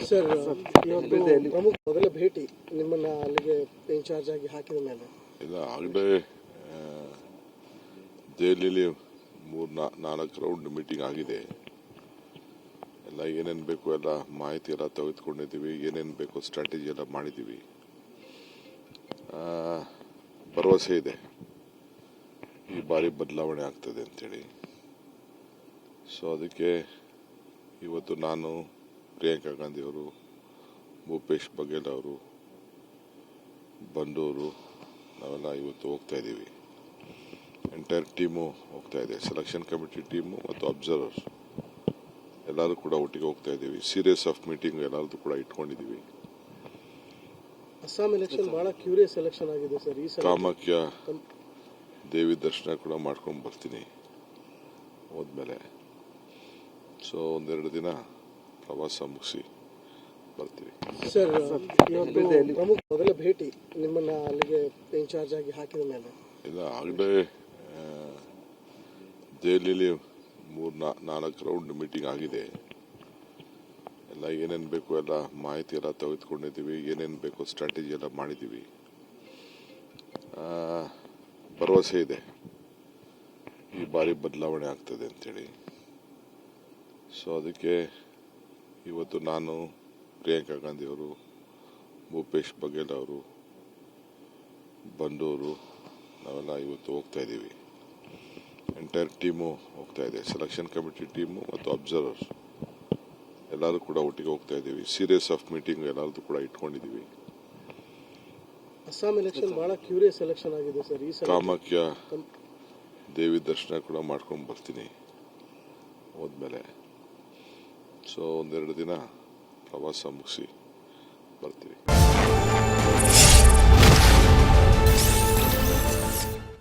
Sir, ಇವತ್ತು ಪ್ರಮುಖ ಮೊದಲ ಭೇಟಿ ನಿಮ್ಮನ್ನ ಅಲ್ಲಿಗೆ ಇನ್ಚಾರ್ಜ್ ಆಗಿ ಹಾಕಿದ ಮೇಲೆ ಇಲ್ಲ, ಆಗಲೇ ದೆಹಲಿಯಲ್ಲಿ 3-4 ರೌಂಡ್ ಮೀಟಿಂಗ್ ಆಗಿದೆ. ಎಲ್ಲ ಏನೇನು ಬೇಕು ಎಲ್ಲ ಮಾಹಿತಿ ಎಲ್ಲ ತೆಗೆದುಕೊಂಡಿದ್ದೀವಿ. ಏನೇನು ಬೇಕು ಸ್ಟ್ರಾಟಜಿ ಎಲ್ಲ ಮಾಡಿದ್ದೀವಿ. ಭರವಸೆ ಇದೆ ಈ ಬಾರಿ ಬದಲಾವಣೆ ಆಗ್ತದೆ ಅಂತೇಳಿ. ಸೊ ಅದಕ್ಕೆ ಇವತ್ತು ನಾನು, ಪ್ರಿಯಾಂಕಾ ಗಾಂಧಿ ಅವರು, ಭೂಪೇಶ್ ಬಘೇಲ್ ಅವರು, ಬಂಡೂರು, ನಾವೆಲ್ಲ ಇವತ್ತು ಹೋಗ್ತಾ ಇದ್ದೀವಿ. ಎಂಟೈರ್ ಟೀಮು ಹೋಗ್ತಾ ಇದೆ. ಸೆಲೆಕ್ಷನ್ ಕಮಿಟಿ ಟೀಮು ಮತ್ತು ಅಬ್ಸರ್ವರ್ಸ್ ಎಲ್ಲರೂ ಕೂಡ ಒಟ್ಟಿಗೆ ಹೋಗ್ತಾ ಇದ್ದೀವಿ. ಸೀರೀಸ್ ಆಫ್ ಮೀಟಿಂಗ್ ಎಲ್ಲರದ್ದು ಕೂಡ ಇಟ್ಕೊಂಡಿದ್ದೀವಿ. ಅಸ್ಸಾಂ ಎಲೆಕ್ಷನ್ ಬಹಳ ಕ್ಯೂರಿಯಸ್ ಎಲೆಕ್ಷನ್ ಆಗಿದೆ ಸರ್. ಈ ಕಾಮಾಖ್ಯ ದೇವಿ ದರ್ಶನ ಕೂಡ ಮಾಡ್ಕೊಂಡು ಬರ್ತೀನಿ ಹೋದ್ಮೇಲೆ. ಸೊ ಒಂದೆರಡು ದಿನ ಪ್ರವಾಸ ಮುಗಿಸಿ ಬರ್ತೀವಿ. ಸರ್, ಇವತ್ತು ಪ್ರಮುಖ ಮೊದಲ ಭೇಟಿ ನಿಮ್ಮನ್ನ ಅಲ್ಲಿಗೆ ಇನ್ಚಾರ್ಜ್ ಆಗಿ ಹಾಕಿದ ಮೇಲೆ ಇಲ್ಲ, ಆಗಲೇ ದೆಹಲಿಯಲ್ಲಿ 3-4 ರೌಂಡ್ ಮೀಟಿಂಗ್ ಆಗಿದೆ. ಎಲ್ಲ ಏನೇನು ಬೇಕು ಎಲ್ಲ ಮಾಹಿತಿ ಎಲ್ಲ ತೆಗೆದುಕೊಂಡಿದ್ದೀವಿ. ಏನೇನು ಬೇಕು ಸ್ಟ್ರಾಟಜಿ ಎಲ್ಲ ಮಾಡಿದ್ದೀವಿ. ಭರವಸೆ ಇದೆ ಈ ಬಾರಿ ಬದಲಾವಣೆ ಆಗ್ತದೆ ಅಂತೇಳಿ. ಸೊ ಅದಕ್ಕೆ ಇವತ್ತು ನಾನು, ಪ್ರಿಯಾಂಕಾ ಗಾಂಧಿ ಅವರು, ಭೂಪೇಶ್ ಬಘೇಲ್ ಅವರು, ಬಂಡೂರು, ನಾವೆಲ್ಲ ಇವತ್ತು ಹೋಗ್ತಾ ಇದ್ದೀವಿ. ಎಂಟೈರ್ ಟೀಮು ಹೋಗ್ತಾ ಇದೆ. ಸೆಲೆಕ್ಷನ್ ಕಮಿಟಿ ಟೀಮು ಮತ್ತು ಅಬ್ಸರ್ವರ್ಸ್ ಎಲ್ಲರೂ ಕೂಡ ಒಟ್ಟಿಗೆ ಹೋಗ್ತಾ ಇದ್ದೀವಿ. ಸೀರೀಸ್ ಆಫ್ ಮೀಟಿಂಗ್ ಎಲ್ಲರದ್ದು ಕೂಡ ಇಟ್ಕೊಂಡಿದ್ದೀವಿ. ಅಸ್ಸಾಂ ಎಲೆಕ್ಷನ್ ಬಹಳ ಕ್ಯೂರಿಯಸ್ ಎಲೆಕ್ಷನ್ ಆಗಿದೆ ಸರ್. ಈ ಕಾಮಾಖ್ಯ ದೇವಿ ದರ್ಶನ ಕೂಡ ಮಾಡ್ಕೊಂಡು ಬರ್ತೀನಿ ಹೋದ್ಮೇಲೆ. ಸೊ ಒಂದೆರಡು ದಿನ ಪ್ರವಾಸ ಮುಗಿಸಿ ಬರ್ತೀವಿ.